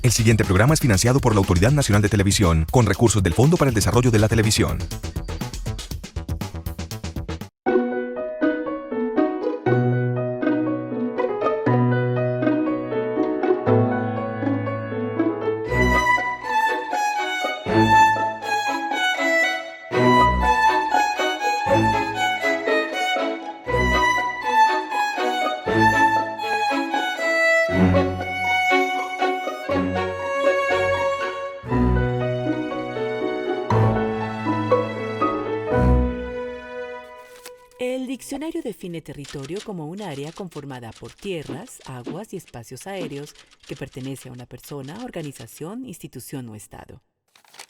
El siguiente programa es financiado por la Autoridad Nacional de Televisión, con recursos del Fondo para el Desarrollo de la Televisión. El diccionario define territorio como un área conformada por tierras, aguas y espacios aéreos que pertenece a una persona, organización, institución o estado.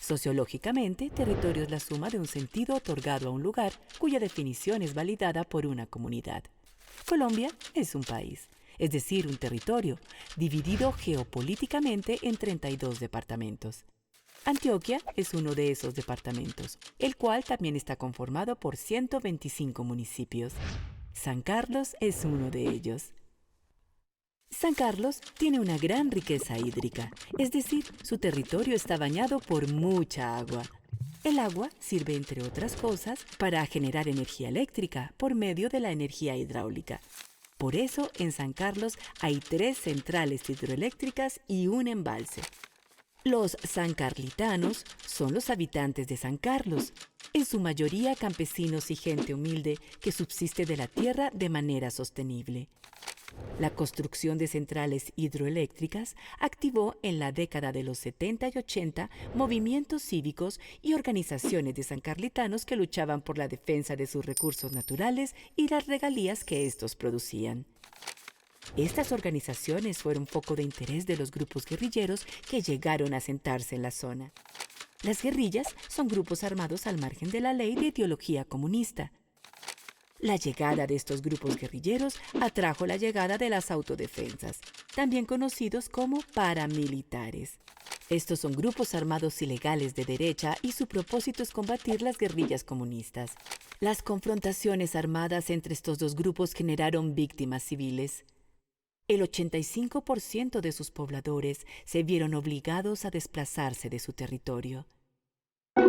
Sociológicamente, territorio es la suma de un sentido otorgado a un lugar cuya definición es validada por una comunidad. Colombia es un país, es decir, un territorio, dividido geopolíticamente en 32 departamentos. Antioquia es uno de esos departamentos, el cual también está conformado por 125 municipios. San Carlos es uno de ellos. San Carlos tiene una gran riqueza hídrica, es decir, su territorio está bañado por mucha agua. El agua sirve, entre otras cosas, para generar energía eléctrica por medio de la energía hidráulica. Por eso, en San Carlos hay 3 centrales hidroeléctricas y un embalse. Los sancarlitanos son los habitantes de San Carlos, en su mayoría campesinos y gente humilde que subsiste de la tierra de manera sostenible. La construcción de centrales hidroeléctricas activó en la década de los 70 y 80 movimientos cívicos y organizaciones de sancarlitanos que luchaban por la defensa de sus recursos naturales y las regalías que estos producían. Estas organizaciones fueron foco de interés de los grupos guerrilleros que llegaron a asentarse en la zona. Las guerrillas son grupos armados al margen de la ley de ideología comunista. La llegada de estos grupos guerrilleros atrajo la llegada de las autodefensas, también conocidos como paramilitares. Estos son grupos armados ilegales de derecha y su propósito es combatir las guerrillas comunistas. Las confrontaciones armadas entre estos dos grupos generaron víctimas civiles. El 85% de sus pobladores se vieron obligados a desplazarse de su territorio. Para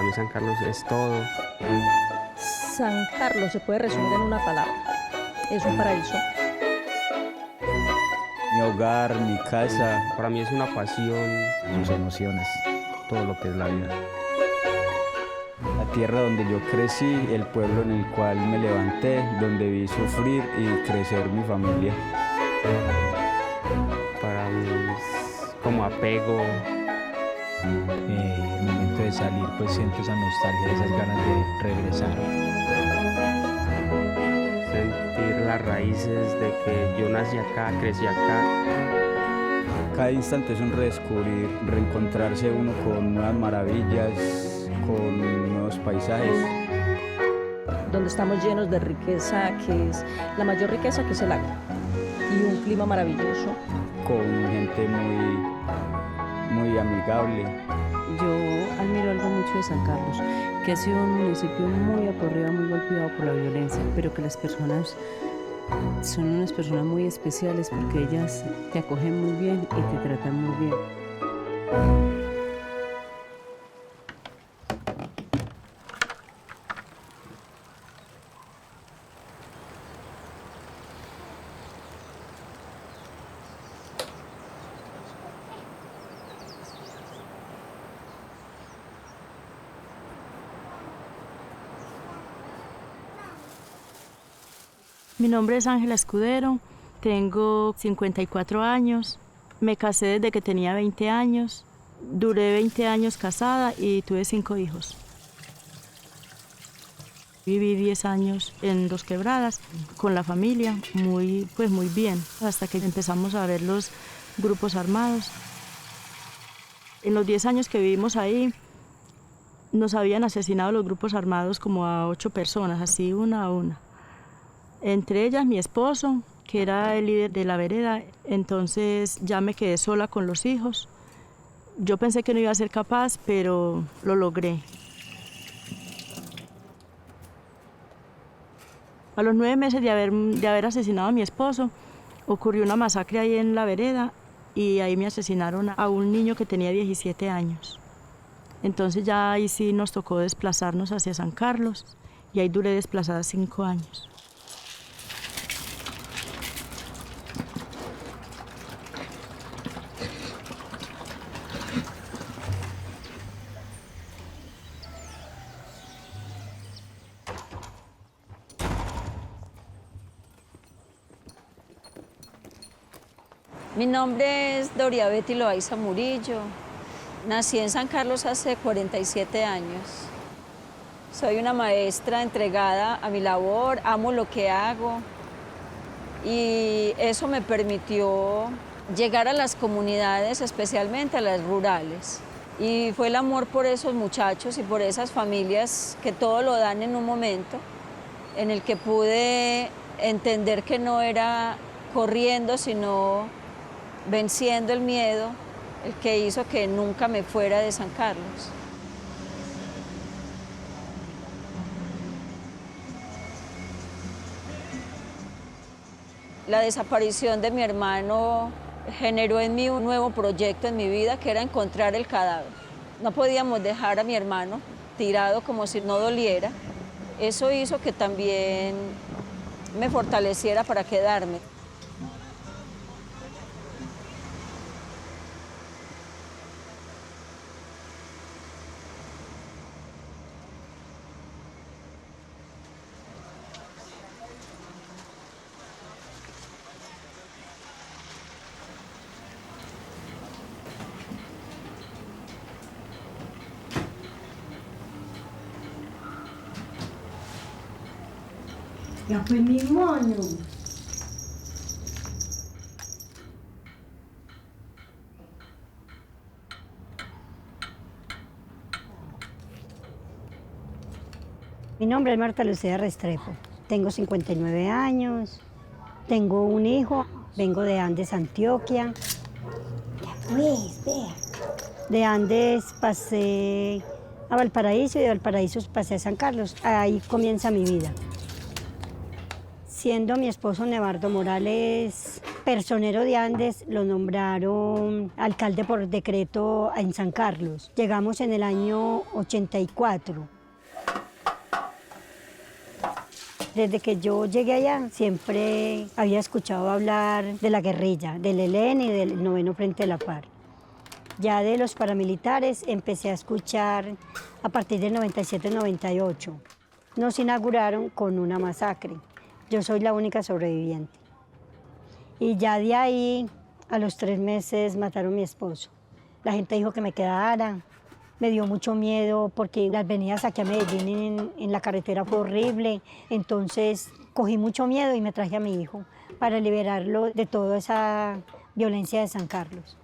mí San Carlos es todo. San Carlos se puede resumir en una palabra. Es un paraíso. Mi hogar, mi casa. Para mí es una pasión. Sus emociones, todo lo que es la vida. La tierra donde yo crecí, el pueblo en el cual me levanté, donde vi sufrir y crecer mi familia. Para mí es como apego. El momento de salir, pues siento esa nostalgia, esas ganas de regresar. Sentir las raíces de que yo nací acá, crecí acá. Cada instante es un redescubrir, reencontrarse uno con nuevas maravillas, con nuevos paisajes. Donde estamos llenos de riqueza, que es la mayor riqueza, que es el agua. Y un clima maravilloso. Con gente muy amigable. Yo admiro algo mucho de San Carlos, que ha sido un municipio muy aporreado, muy golpeado por la violencia, pero que las personas son unas personas muy especiales porque ellas te acogen muy bien y te tratan muy bien. Mi nombre es Ángela Escudero, tengo 54 años, me casé desde que tenía 20 años, duré 20 años casada y tuve 5 hijos. Viví 10 años en Dos Quebradas con la familia, muy bien, hasta que empezamos a ver los grupos armados. En los 10 años que vivimos ahí, nos habían asesinado los grupos armados como a 8 personas, así una a una. Entre ellas mi esposo, que era el líder de la vereda, entonces ya me quedé sola con los hijos. Yo pensé que no iba a ser capaz, pero lo logré. A los 9 meses de haber asesinado a mi esposo, ocurrió una masacre ahí en la vereda y ahí me asesinaron a un niño que tenía 17 años. Entonces ya ahí sí nos tocó desplazarnos hacia San Carlos y ahí duré desplazada 5 años. Mi nombre es Doria Betty Loaiza Murillo. Nací en San Carlos hace 47 años. Soy una maestra entregada a mi labor, amo lo que hago y eso me permitió llegar a las comunidades, especialmente a las rurales. Y fue el amor por esos muchachos y por esas familias que todo lo dan en un momento en el que pude entender que no era corriendo, sino venciendo el miedo, el que hizo que nunca me fuera de San Carlos. La desaparición de mi hermano generó en mí un nuevo proyecto en mi vida, que era encontrar el cadáver. No podíamos dejar a mi hermano tirado como si no doliera. Eso hizo que también me fortaleciera para quedarme. Ya fue mi mono. Mi nombre es Marta Lucía Restrepo. Tengo 59 años. Tengo un hijo. Vengo de Andes, Antioquia. Ya pues, vea. De Andes pasé a Valparaíso y de Valparaíso pasé a San Carlos. Ahí comienza mi vida. Siendo mi esposo Nevardo Morales personero de Andes, lo nombraron alcalde por decreto en San Carlos. Llegamos en el año 84. Desde que yo llegué allá, siempre había escuchado hablar de la guerrilla, del ELN y del 9º Frente de la FARC. Ya de los paramilitares empecé a escuchar a partir del 97-98. Nos inauguraron con una masacre. Yo soy la única sobreviviente. Y ya de ahí, a los 3 meses, mataron a mi esposo. La gente dijo que me quedara. Me dio mucho miedo porque las venidas aquí a Medellín en la carretera fue horrible. Entonces cogí mucho miedo y me traje a mi hijo para liberarlo de toda esa violencia de San Carlos.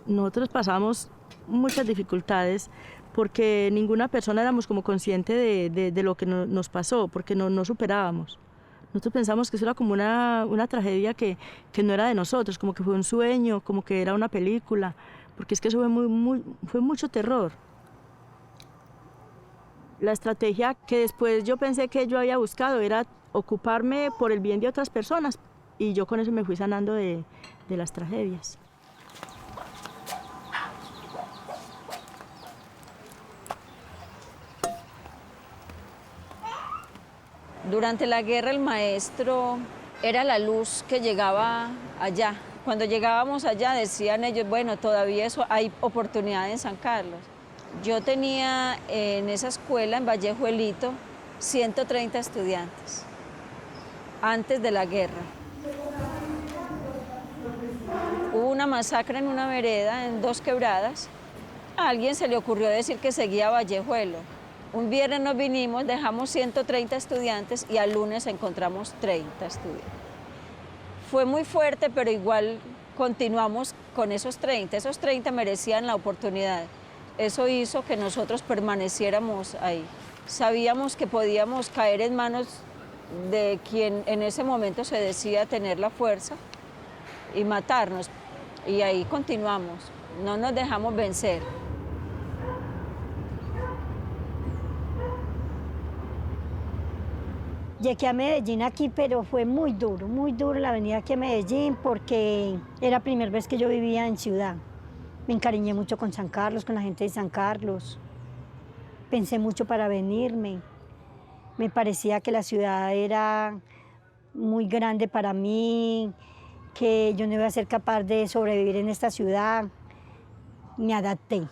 Nosotros pasamos muchas dificultades porque ninguna persona éramos como consciente de lo que nos pasó, porque no superábamos. Nosotros pensamos que eso era como una tragedia que no era de nosotros, como que fue un sueño, como que era una película, porque es que eso fue mucho terror. La estrategia que después yo pensé que yo había buscado era ocuparme por el bien de otras personas y yo con eso me fui sanando de las tragedias. Durante la guerra el maestro era la luz que llegaba allá. Cuando llegábamos allá decían ellos, bueno, todavía hay oportunidad en San Carlos. Yo tenía en esa escuela, en Vallejuelito, 130 estudiantes, antes de la guerra. Hubo una masacre en una vereda, en Dos Quebradas. A alguien se le ocurrió decir que seguía Vallejuelo. Un viernes nos vinimos, dejamos 130 estudiantes y al lunes encontramos 30 estudiantes. Fue muy fuerte, pero igual continuamos con esos 30. Esos 30 merecían la oportunidad. Eso hizo que nosotros permaneciéramos ahí. Sabíamos que podíamos caer en manos de quien en ese momento se decía tener la fuerza y matarnos. Y ahí continuamos, no nos dejamos vencer. Llegué a Medellín aquí, pero fue muy duro la venida aquí a Medellín porque era la primera vez que yo vivía en ciudad. Me encariñé mucho con San Carlos, con la gente de San Carlos. Pensé mucho para venirme. Me parecía que la ciudad era muy grande para mí, que yo no iba a ser capaz de sobrevivir en esta ciudad. Me adapté.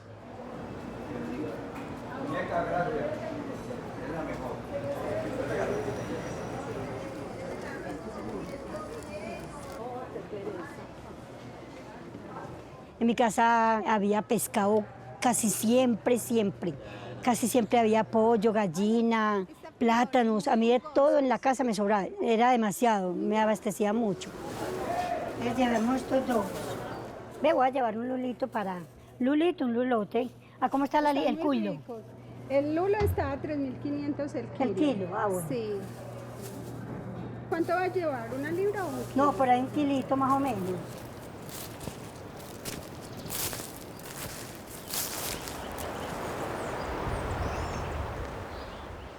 En mi casa había pescado casi siempre. Casi siempre había pollo, gallina, plátanos. A mí de todo en la casa me sobraba. Era demasiado, me abastecía mucho. Llevemos estos dos. Me voy a llevar un lulito para... un lulote. ¿A cómo está el kilo? El lulo está a 3.500 el kilo. ¿El kilo? Ah, bueno. Sí. ¿Cuánto va a llevar? ¿1 libra o un kilo? No, por ahí un kilito más o menos.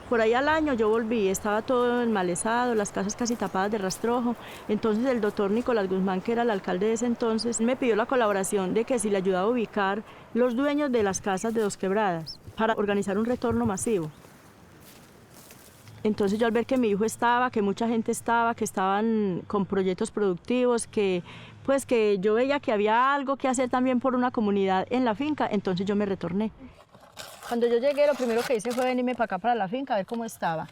Por ahí al año yo volví, estaba todo enmalezado, las casas casi tapadas de rastrojo. Entonces el doctor Nicolás Guzmán, que era el alcalde de ese entonces, me pidió la colaboración de que si le ayudaba a ubicar los dueños de las casas de Dos Quebradas para organizar un retorno masivo. Entonces yo al ver que mi hijo estaba, que mucha gente estaba, que estaban con proyectos productivos, que yo veía que había algo que hacer también por una comunidad en la finca, entonces yo me retorné. Cuando yo llegué, lo primero que hice fue venirme para acá, para la finca, a ver cómo estaba.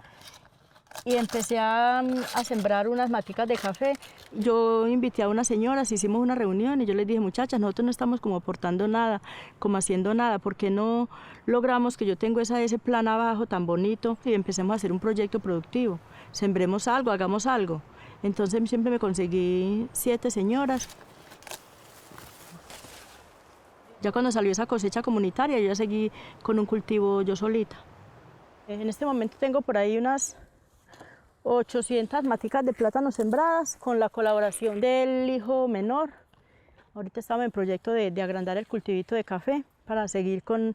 Y empecé a sembrar unas maticas de café. Yo invité a unas señoras, hicimos una reunión y yo les dije, muchachas, nosotros no estamos como aportando nada, como haciendo nada, ¿por qué no logramos que yo tengo ese plan abajo tan bonito y empecemos a hacer un proyecto productivo? Sembremos algo, hagamos algo. Entonces siempre me conseguí 7 señoras. Ya cuando salió esa cosecha comunitaria, yo ya seguí con un cultivo yo solita. En este momento tengo por ahí unas 800 maticas de plátano sembradas con la colaboración del hijo menor. Ahorita estamos en proyecto de agrandar el cultivito de café para seguir con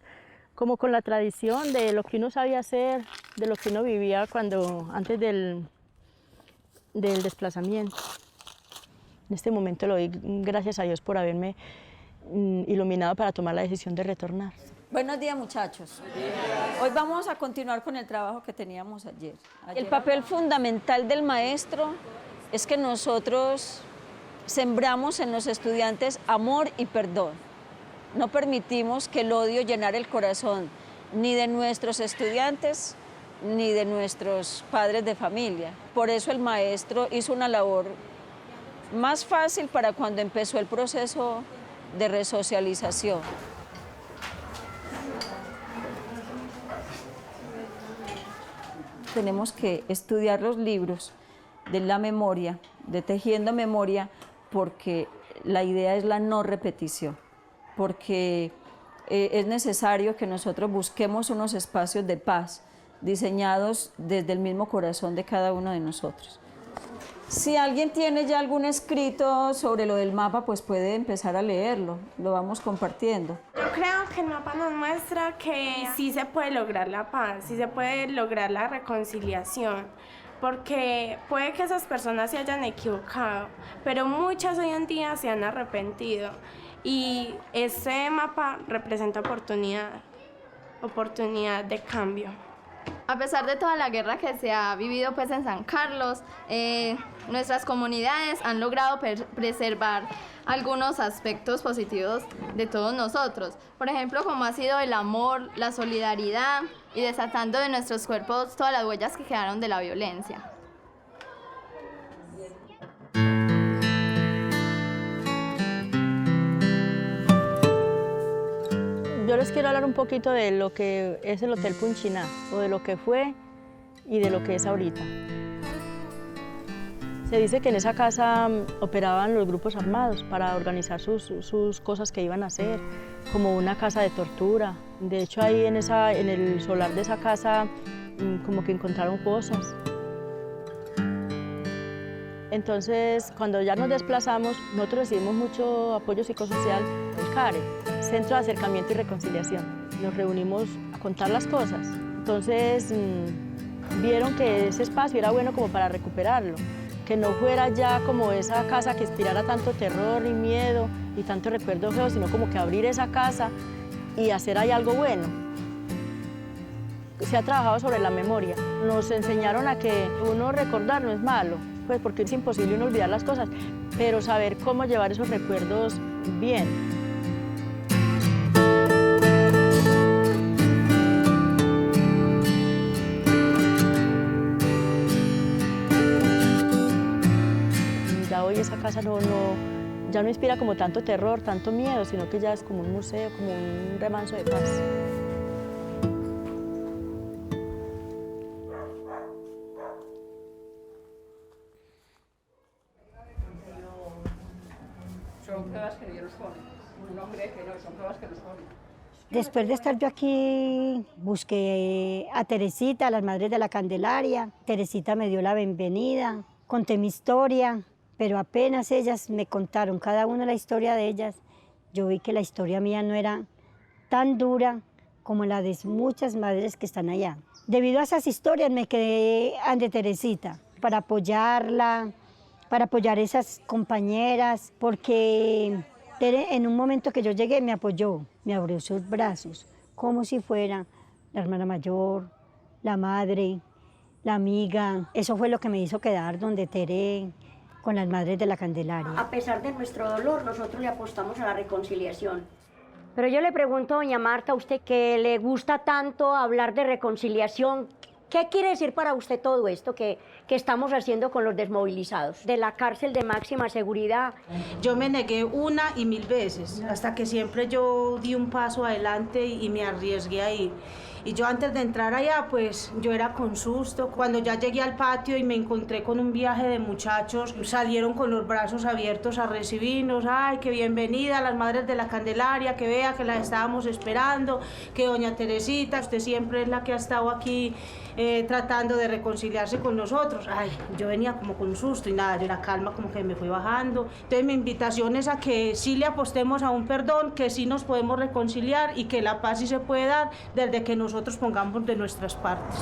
la tradición de lo que uno sabía hacer, de lo que uno vivía antes del desplazamiento. En este momento le doy gracias a Dios por haberme iluminado para tomar la decisión de retornar. Buenos días, muchachos. Hoy vamos a continuar con el trabajo que teníamos ayer. El papel fundamental del maestro es que nosotros sembramos en los estudiantes amor y perdón. No permitimos que el odio llenara el corazón ni de nuestros estudiantes ni de nuestros padres de familia. Por eso el maestro hizo una labor más fácil para cuando empezó el proceso de resocialización. Tenemos que estudiar los libros de la memoria, de Tejiendo Memoria, porque la idea es la no repetición, porque es necesario que nosotros busquemos unos espacios de paz diseñados desde el mismo corazón de cada uno de nosotros. Si alguien tiene ya algún escrito sobre lo del mapa, pues puede empezar a leerlo, lo vamos compartiendo. Yo creo que el mapa nos muestra que sí se puede lograr la paz, sí se puede lograr la reconciliación, porque puede que esas personas se hayan equivocado, pero muchas hoy en día se han arrepentido y ese mapa representa oportunidad de cambio. A pesar de toda la guerra que se ha vivido en San Carlos, nuestras comunidades han logrado preservar algunos aspectos positivos de todos nosotros. Por ejemplo, como ha sido el amor, la solidaridad y desatando de nuestros cuerpos todas las huellas que quedaron de la violencia. Yo les quiero hablar un poquito de lo que es el Hotel Punchiná, o de lo que fue y de lo que es ahorita. Se dice que en esa casa operaban los grupos armados para organizar sus cosas que iban a hacer, como una casa de tortura. De hecho, ahí en el solar de esa casa como que encontraron cosas. Entonces, cuando ya nos desplazamos, nosotros recibimos mucho apoyo psicosocial del CARE, Centro de Acercamiento y Reconciliación. Nos reunimos a contar las cosas. Entonces, vieron que ese espacio era bueno como para recuperarlo, que no fuera ya como esa casa que inspirara tanto terror y miedo y tanto recuerdo feo, sino como que abrir esa casa y hacer ahí algo bueno. Se ha trabajado sobre la memoria. Nos enseñaron a que uno recordar no es malo, pues porque es imposible uno olvidar las cosas, pero saber cómo llevar esos recuerdos bien. Ya hoy esa casa ya no inspira como tanto terror, tanto miedo, sino que ya es como un museo, como un remanso de paz. Son pruebas que Dios nos pone. Uno cree que no, son pruebas que nos ponen. Después de estar yo aquí, busqué a Teresita, a las Madres de la Candelaria. Teresita me dio la bienvenida, conté mi historia, pero apenas ellas me contaron cada una la historia de ellas, yo vi que la historia mía no era tan dura como la de muchas madres que están allá. Debido a esas historias me quedé ante Teresita para apoyarla, para apoyar a esas compañeras, porque Tere, en un momento que yo llegué, me apoyó, me abrió sus brazos, como si fuera la hermana mayor, la madre, la amiga. Eso fue lo que me hizo quedar donde Tere, con las Madres de la Candelaria. A pesar de nuestro dolor, nosotros le apostamos a la reconciliación. Pero yo le pregunto a doña Marta, a usted que le gusta tanto hablar de reconciliación, ¿qué quiere decir para usted todo esto que estamos haciendo con los desmovilizados? De la cárcel de máxima seguridad. Yo me negué una y 1000 veces, hasta que siempre yo di un paso adelante y me arriesgué a ir. Y yo antes de entrar allá, pues yo era con susto. Cuando ya llegué al patio y me encontré con un viaje de muchachos, salieron con los brazos abiertos a recibirnos. Ay, qué bienvenida a las Madres de la Candelaria, que vea que las estábamos esperando, que doña Teresita, usted siempre es la que ha estado aquí tratando de reconciliarse con nosotros. Ay, yo venía como con susto y nada, yo la calma como que me fue bajando. Entonces mi invitación es a que sí le apostemos a un perdón, que sí nos podemos reconciliar y que la paz sí se puede dar desde que nosotros pongamos de nuestras partes.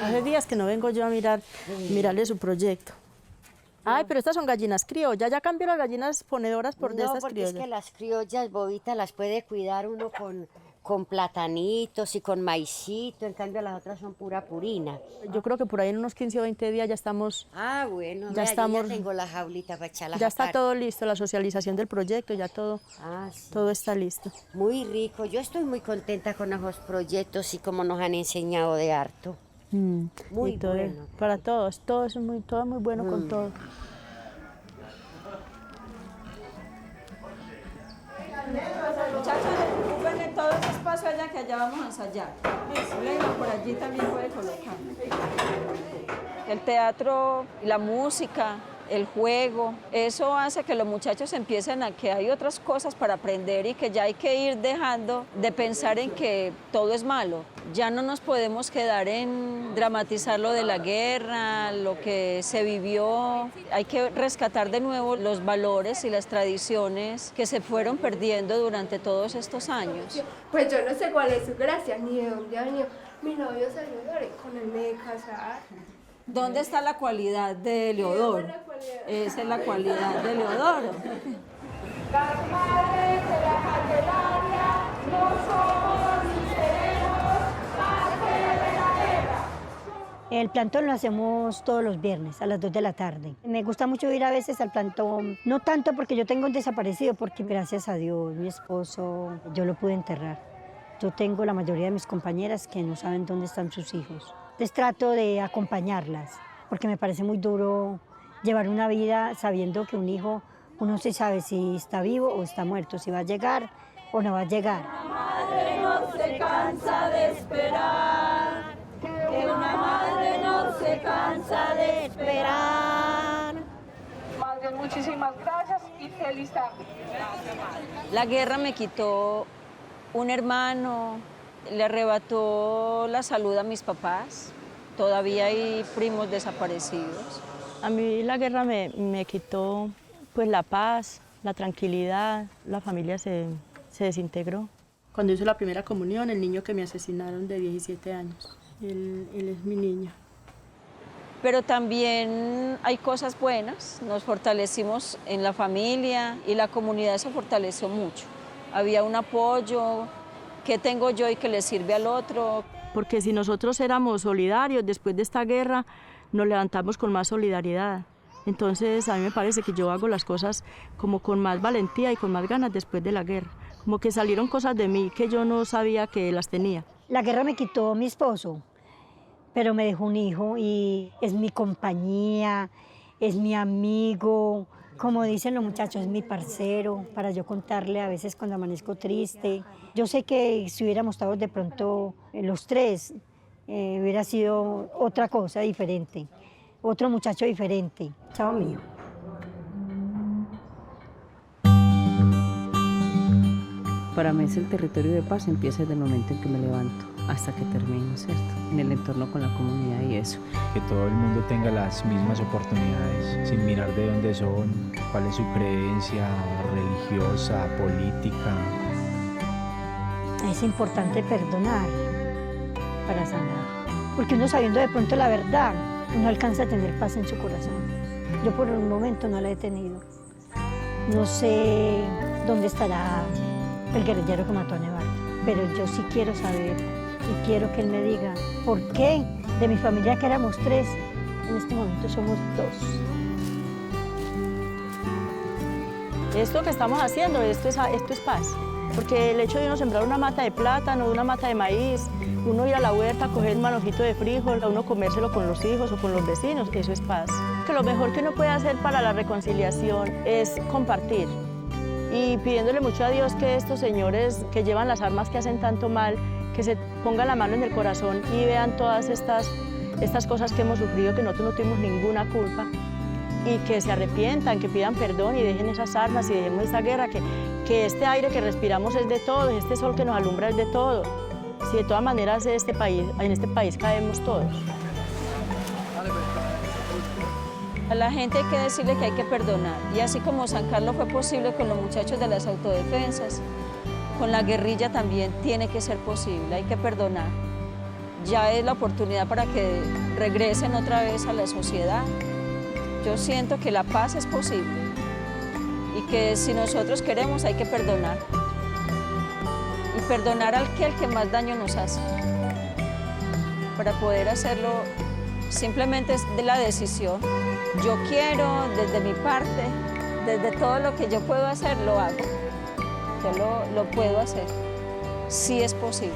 Hace días que no vengo yo a mirarle su proyecto. Ay, pero estas son gallinas criollas, ya cambió las gallinas ponedoras por de estas criollas. No, porque es que las criollas, bobitas, las puede cuidar uno con platanitos y con maicito, en cambio las otras son pura purina. Yo creo que por ahí en unos 15 o 20 días ya estamos... Ah, bueno, ya estamos, yo ya tengo la jaulita para echarlas ya aparte. está todo listo, la socialización del proyecto, ya todo, sí. Todo está listo. Muy rico, yo estoy muy contenta con esos proyectos y como nos han enseñado de harto. Muy todo, bueno. Para todos, todo es muy bueno con todo. que allá vamos a ensayar. Leo, por allí también puede colocar. El teatro, la música, el juego, eso hace que los muchachos empiecen a que hay otras cosas para aprender y que ya hay que ir dejando de pensar en que todo es malo. Ya no nos podemos quedar en dramatizar lo de la guerra, lo que se vivió. Hay que rescatar de nuevo los valores y las tradiciones que se fueron perdiendo durante todos estos años. Pues yo no sé cuál es su gracia, ni de dónde ha venido mi novio Salvador, y con él me he de casar. ¿Dónde está la cualidad de Leodoro? Esa es la cualidad de Leodoro. Las madres de la Candelaria no somos ni seremos parte de la guerra. El plantón lo hacemos todos los viernes a las 2 de la tarde. Me gusta mucho ir a veces al plantón, no tanto porque yo tengo un desaparecido, porque gracias a Dios, mi esposo, yo lo pude enterrar. Yo tengo la mayoría de mis compañeras que no saben dónde están sus hijos. Les trato de acompañarlas, porque me parece muy duro llevar una vida sabiendo que un hijo, uno sí sabe si está vivo o está muerto, si va a llegar o no va a llegar. Una madre no se cansa de esperar, que una madre no se cansa de esperar. Más bien, muchísimas gracias y feliz tarde. La guerra me quitó un hermano, le arrebató la salud a mis papás. Todavía hay primos desaparecidos. A mí la guerra me quitó pues la paz, la tranquilidad, la familia se desintegró. Cuando hice la primera comunión, el niño que me asesinaron de 17 años, él es mi niño. Pero también hay cosas buenas, nos fortalecimos en la familia y la comunidad se fortaleció mucho. Había un apoyo, ¿qué tengo yo y que le sirve al otro? Porque si nosotros éramos solidarios después de esta guerra, nos levantamos con más solidaridad. Entonces a mí me parece que yo hago las cosas como con más valentía y con más ganas después de la guerra. Como que salieron cosas de mí que yo no sabía que las tenía. La guerra me quitó a mi esposo, pero me dejó un hijo y es mi compañía, es mi amigo. Como dicen los muchachos, es mi parcero, para yo contarle a veces cuando amanezco triste. Yo sé que si hubiéramos estado de pronto los tres, hubiera sido otra cosa diferente, otro muchacho diferente. Chao mío. Para mí el territorio de paz empieza desde el momento en que me levanto hasta que termino, ¿cierto? En el entorno con la comunidad y eso. Que todo el mundo tenga las mismas oportunidades, sin mirar de dónde son, cuál es su creencia religiosa, política. Es importante perdonar para sanar, porque uno sabiendo de pronto la verdad, uno alcanza a tener paz en su corazón. Yo por un momento no la he tenido. No sé dónde estará el guerrillero que mató a Nevardo, pero yo sí quiero saber y quiero que él me diga por qué de mi familia, que éramos 3, en este momento somos 2. Esto que estamos haciendo, esto es paz. Porque el hecho de uno sembrar una mata de plátano, una mata de maíz, uno ir a la huerta, coger un manojito de frijol, a uno comérselo con los hijos o con los vecinos, eso es paz. Que lo mejor que uno puede hacer para la reconciliación es compartir. Y pidiéndole mucho a Dios que estos señores que llevan las armas que hacen tanto mal, que se pongan la mano en el corazón y vean todas estas cosas que hemos sufrido, que nosotros no tuvimos ninguna culpa, y que se arrepientan, que pidan perdón y dejen esas armas y dejemos esta guerra, que este aire que respiramos es de todos, este sol que nos alumbra es de todos. Si de todas maneras en este país caemos todos. A la gente hay que decirle que hay que perdonar. Y así como San Carlos fue posible con los muchachos de las autodefensas, con la guerrilla también tiene que ser posible, hay que perdonar. Ya es la oportunidad para que regresen otra vez a la sociedad. Yo siento que la paz es posible y que si nosotros queremos hay que perdonar. Y perdonar al que más daño nos hace. Para poder hacerlo simplemente es de la decisión. Yo quiero, desde mi parte, desde todo lo que yo puedo hacer, lo hago. Yo lo puedo hacer. Sí es posible.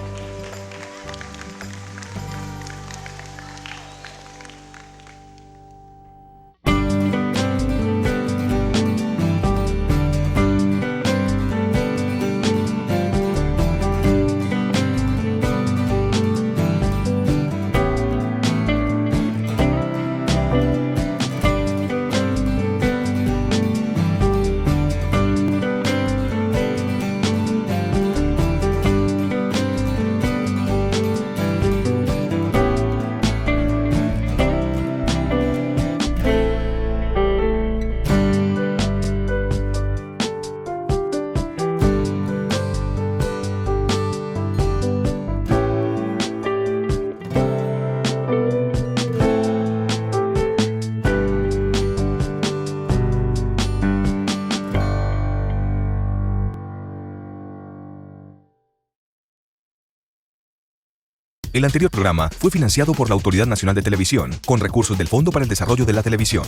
El anterior programa fue financiado por la Autoridad Nacional de Televisión, con recursos del Fondo para el Desarrollo de la Televisión.